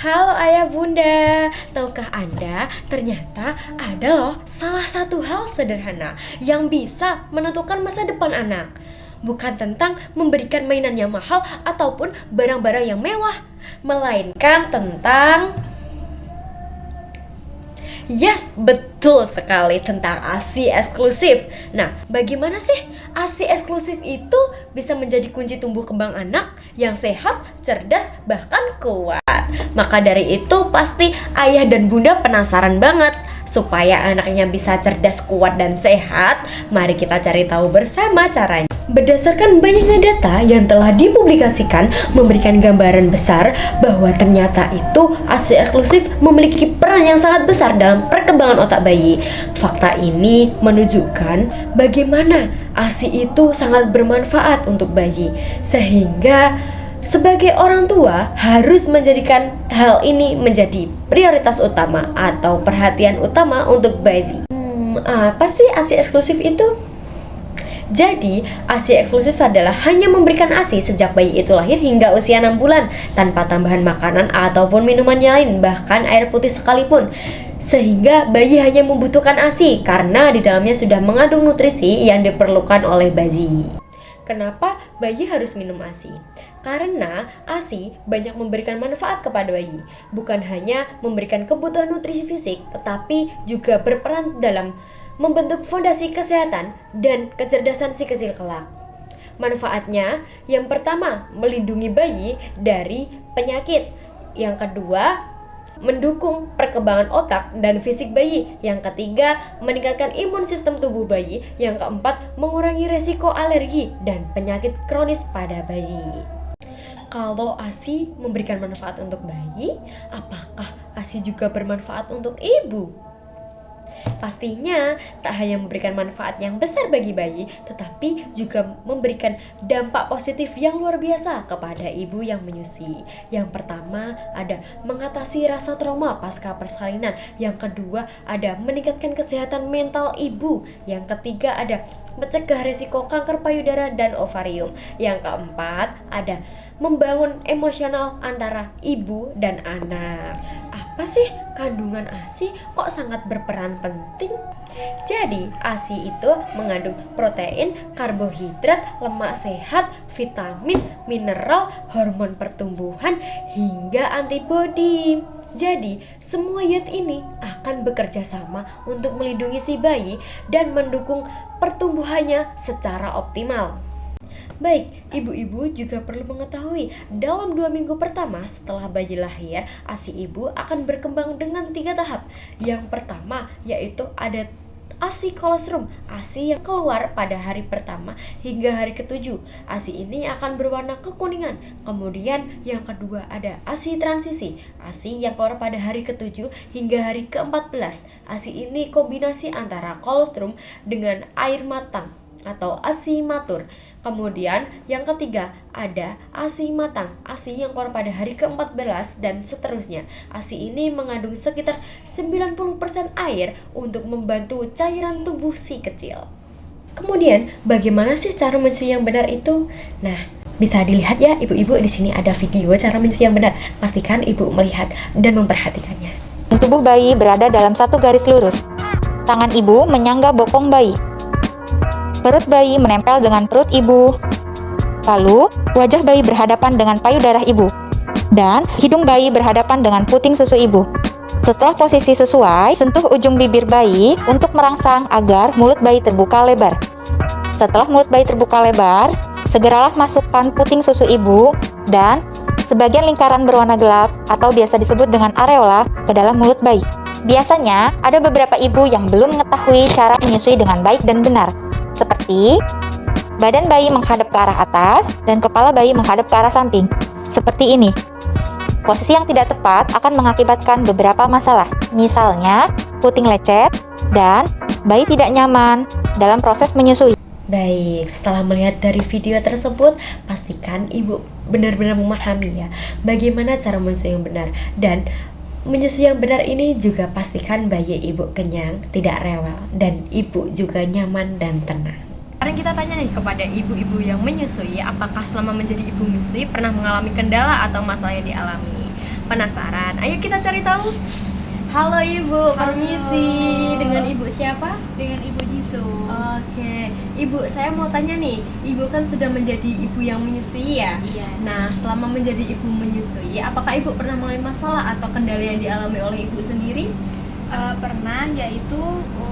Halo ayah bunda, tahukah anda ternyata ada loh salah satu hal sederhana yang bisa menentukan masa depan anak. Bukan tentang memberikan mainan yang mahal ataupun barang-barang yang mewah, melainkan tentang betul sekali tentang ASI eksklusif. Nah, bagaimana sih ASI eksklusif itu bisa menjadi kunci tumbuh kembang anak yang sehat, cerdas, bahkan kuat? Maka dari itu pasti ayah dan bunda penasaran banget. Supaya anaknya bisa cerdas, kuat, dan sehat, mari kita cari tahu bersama caranya. Berdasarkan banyaknya data yang telah dipublikasikan memberikan gambaran besar bahwa ternyata itu ASI eksklusif memiliki peran yang sangat besar dalam perkembangan otak bayi. Fakta ini menunjukkan bagaimana ASI itu sangat bermanfaat untuk bayi, sehingga sebagai orang tua harus menjadikan hal ini menjadi prioritas utama atau perhatian utama untuk bayi. Apa sih ASI eksklusif itu? Jadi, ASI eksklusif adalah hanya memberikan ASI sejak bayi itu lahir hingga usia 6 bulan tanpa tambahan makanan ataupun minuman lain, bahkan air putih sekalipun. Sehingga bayi hanya membutuhkan ASI karena di dalamnya sudah mengandung nutrisi yang diperlukan oleh bayi. Kenapa bayi harus minum ASI? Karena ASI banyak memberikan manfaat kepada bayi. Bukan hanya memberikan kebutuhan nutrisi fisik, tetapi juga berperan dalam membentuk fondasi kesehatan dan kecerdasan si kecil kelak. Manfaatnya, yang pertama, melindungi bayi dari penyakit. Yang kedua, mendukung perkembangan otak dan fisik bayi. Yang ketiga, meningkatkan imun sistem tubuh bayi. Yang keempat, mengurangi resiko alergi dan penyakit kronis pada bayi. Kalau ASI memberikan manfaat untuk bayi, apakah ASI juga bermanfaat untuk ibu? Pastinya tak hanya memberikan manfaat yang besar bagi bayi, tetapi juga memberikan dampak positif yang luar biasa kepada ibu yang menyusui. Yang pertama ada mengatasi rasa trauma pasca persalinan. Yang kedua ada meningkatkan kesehatan mental ibu. Yang ketiga ada mencegah resiko kanker payudara dan ovarium. Yang keempat ada membangun emosional antara ibu dan anak. Apa sih kandungan ASI kok sangat berperan penting? Jadi, ASI itu mengandung protein, karbohidrat, lemak sehat, vitamin, mineral, hormon pertumbuhan, hingga antibodi. Jadi, semua zat ini akan bekerja sama untuk melindungi si bayi dan mendukung pertumbuhannya secara optimal. Baik, ibu-ibu juga perlu mengetahui dalam 2 minggu pertama setelah bayi lahir, ASI ibu akan berkembang dengan 3 tahap. Yang pertama yaitu ada ASI kolostrum, ASI yang keluar pada hari pertama hingga hari ke-7. ASI ini akan berwarna kekuningan. Kemudian yang kedua ada ASI transisi, ASI yang keluar pada hari ke-7 hingga hari ke-14. ASI ini kombinasi antara kolostrum dengan air matang atau ASI matur. Kemudian yang ketiga ada ASI matang, ASI yang keluar pada hari ke-14 dan seterusnya. ASI ini mengandung sekitar 90% air untuk membantu cairan tubuh si kecil. Kemudian bagaimana sih cara menyusui yang benar itu? Nah, bisa dilihat ya ibu-ibu, di sini ada video cara menyusui yang benar. Pastikan ibu melihat dan memperhatikannya. Tubuh bayi berada dalam satu garis lurus. Tangan ibu menyangga bokong bayi. Perut bayi menempel dengan perut ibu. Lalu, wajah bayi berhadapan dengan payudara ibu. Dan hidung bayi berhadapan dengan puting susu ibu. Setelah posisi sesuai, sentuh ujung bibir bayi untuk merangsang agar mulut bayi terbuka lebar. Setelah mulut bayi terbuka lebar, segeralah masukkan puting susu ibu dan sebagian lingkaran berwarna gelap atau biasa disebut dengan areola ke dalam mulut bayi. Biasanya, ada beberapa ibu yang belum mengetahui cara menyusui dengan baik dan benar. Seperti badan bayi menghadap ke arah atas dan kepala bayi menghadap ke arah samping. Seperti ini. Posisi yang tidak tepat akan mengakibatkan beberapa masalah. Misalnya, puting lecet dan bayi tidak nyaman dalam proses menyusui. Baik, setelah melihat dari video tersebut, pastikan ibu benar-benar memahami ya bagaimana cara menyusui yang benar. Dan menyusui yang benar ini juga pastikan bayi ibu kenyang, tidak rewel, dan ibu juga nyaman dan tenang. Sekarang kita tanya nih kepada ibu-ibu yang menyusui, apakah selama menjadi ibu menyusui pernah mengalami kendala atau masalah yang dialami? Penasaran? Ayo kita cari tahu. Halo Ibu, permisi. Dengan Ibu siapa? Dengan Ibu Jisoo. Oke, Ibu, saya mau tanya nih. Ibu kan sudah menjadi ibu yang menyusui ya? Iya. Nah, selama menjadi ibu menyusui, apakah Ibu pernah mengalami masalah atau kendala yang dialami oleh Ibu sendiri? Pernah, yaitu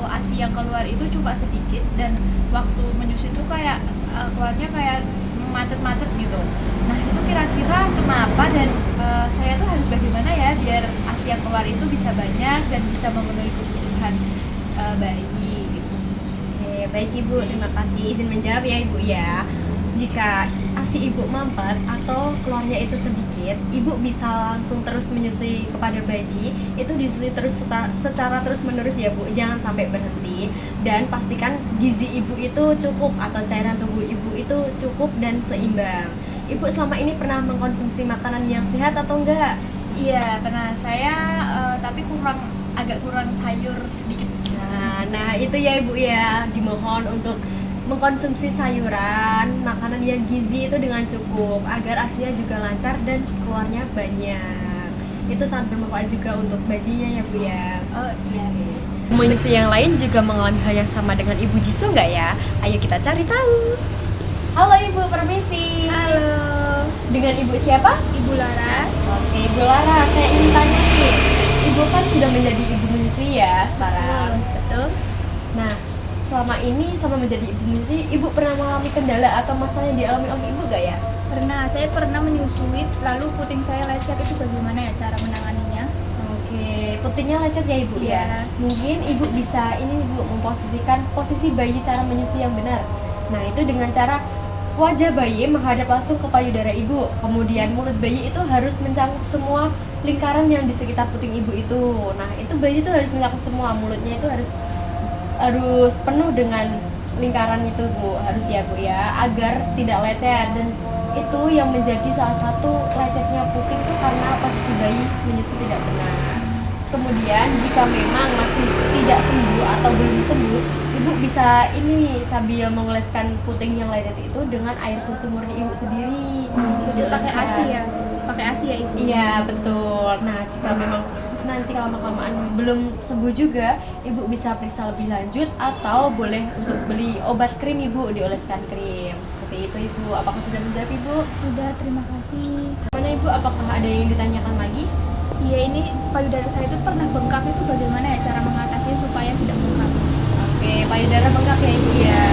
ASI yang keluar itu cuma sedikit, dan waktu menyusui itu kayak keluarnya kayak macet-macet gitu. Nah, itu kira-kira kenapa, dan saya tuh harus bagaimana ya biar ASI yang keluar itu bisa banyak dan bisa memenuhi kebutuhan bayi gitu. Oke, baik Ibu, terima kasih. Izin menjawab ya Ibu ya. Jika ASI Ibu mampet atau keluarnya itu sedikit, Ibu bisa langsung terus menyusui kepada bayi. Itu disusui terus secara terus menerus ya Bu, jangan sampai berhenti. Dan pastikan gizi Ibu itu cukup atau cairan tubuh Ibu itu cukup dan seimbang. Ibu selama ini pernah mengkonsumsi makanan yang sehat atau enggak? Iya, pernah. Saya tapi agak kurang sayur sedikit. Nah itu ya Ibu ya, dimohon untuk mengkonsumsi sayuran, makanan yang gizi itu dengan cukup agar ASI-nya juga lancar dan keluarnya banyak. Itu sangat bermanfaat juga untuk bayinya ya Bu ya. Oh iya. Menyusui yang lain juga mengalami hal yang sama dengan Ibu Jisoo nggak ya? Ayo kita cari tahu. Halo Ibu, permisi. Halo, Dengan Ibu siapa? Ibu Laras. Oke Ibu Lara, saya ingin tanya nih. Ibu kan sudah menjadi ibu menyusui ya sekarang. Betul. Nah, selama ini sama menjadi ibu menyusui, Ibu pernah mengalami kendala atau masalah yang dialami oleh Ibu gak ya? Pernah, saya pernah menyusui, lalu puting saya lecet, itu bagaimana ya cara menanganinya? Oke, putingnya lecet ya Ibu ya? Iya. Mungkin Ibu bisa ini Ibu memposisikan posisi bayi cara menyusui yang benar. Nah, itu dengan cara wajah bayi menghadap langsung ke payudara Ibu. Kemudian mulut bayi itu harus mencakup semua lingkaran yang di sekitar puting Ibu itu. Nah, itu bayi itu harus mencakup semua, mulutnya itu harus penuh dengan lingkaran itu Bu, harus ya Bu ya, agar tidak lecet. Dan itu yang menjadi salah satu lecetnya puting itu karena posisi bayi menyusui tidak benar. Kemudian jika memang masih tidak sembuh atau belum sembuh, Ibu bisa ini sambil mengoleskan puting yang lecet itu dengan air susu murni Ibu sendiri. Jadi pakai ASI ya? Pakai ASI ya Ibu? Iya betul. Nah jika memang nanti lama-kelamaan belum sembuh juga, Ibu bisa periksa lebih lanjut atau boleh untuk beli obat krim Ibu, dioleskan krim. Seperti itu Ibu. Apakah sudah menjawab Ibu? Sudah, terima kasih. Mana Ibu? Apakah ada yang ditanyakan lagi? Iya, ini payudara saya itu pernah bengkak, itu bagaimana ya cara mengatasinya supaya tidak bengkak? Oke, payudara bengkak ya Ibu ya.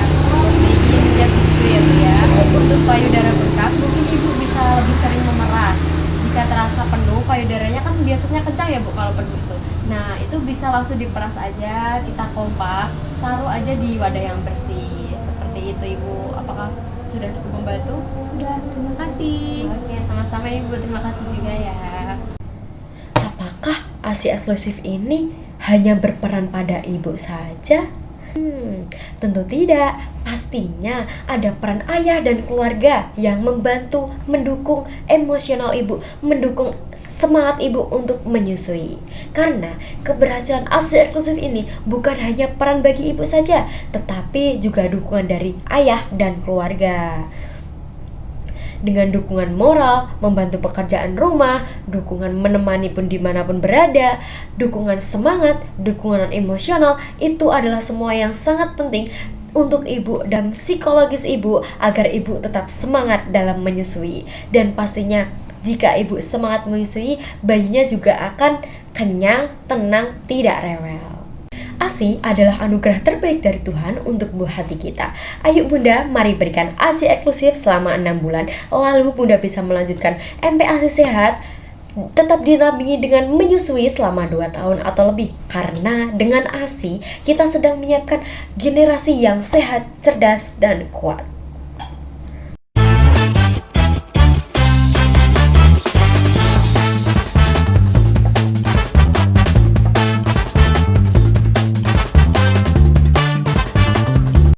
Jadi sejak itu ya Bu ya. Untuk payudara bengkak, mungkin Ibu bisa lebih sering memeras. Jika terasa penuh, payudaranya kan biasanya kencang ya Bu kalau penuh itu. Nah, itu bisa langsung diperas aja, kita kompak, taruh aja di wadah yang bersih. Seperti itu Ibu. Apakah sudah cukup membantu? Sudah, terima kasih. Oke, sama-sama Ibu. Terima kasih juga ya. Apakah ASI eksklusif ini hanya berperan pada ibu saja? Tentu tidak. Pastinya ada peran ayah dan keluarga yang membantu, mendukung emosional ibu, mendukung semangat ibu untuk menyusui. Karena keberhasilan ASI eksklusif ini bukan hanya peran bagi ibu saja, tetapi juga dukungan dari ayah dan keluarga. Dengan dukungan moral, membantu pekerjaan rumah, dukungan menemani pun dimanapun berada, dukungan semangat, dukungan emosional, itu adalah semua yang sangat penting untuk ibu dan psikologis ibu agar ibu tetap semangat dalam menyusui. Dan pastinya jika ibu semangat menyusui, bayinya juga akan kenyang, tenang, tidak rewel. ASI adalah anugerah terbaik dari Tuhan untuk buah hati kita. Ayo Bunda, mari berikan ASI eksklusif selama 6 bulan. Lalu Bunda bisa melanjutkan MPASI sehat, tetap dinampingi dengan menyusui selama 2 tahun atau lebih. Karena dengan ASI, kita sedang menyiapkan generasi yang sehat, cerdas, dan kuat.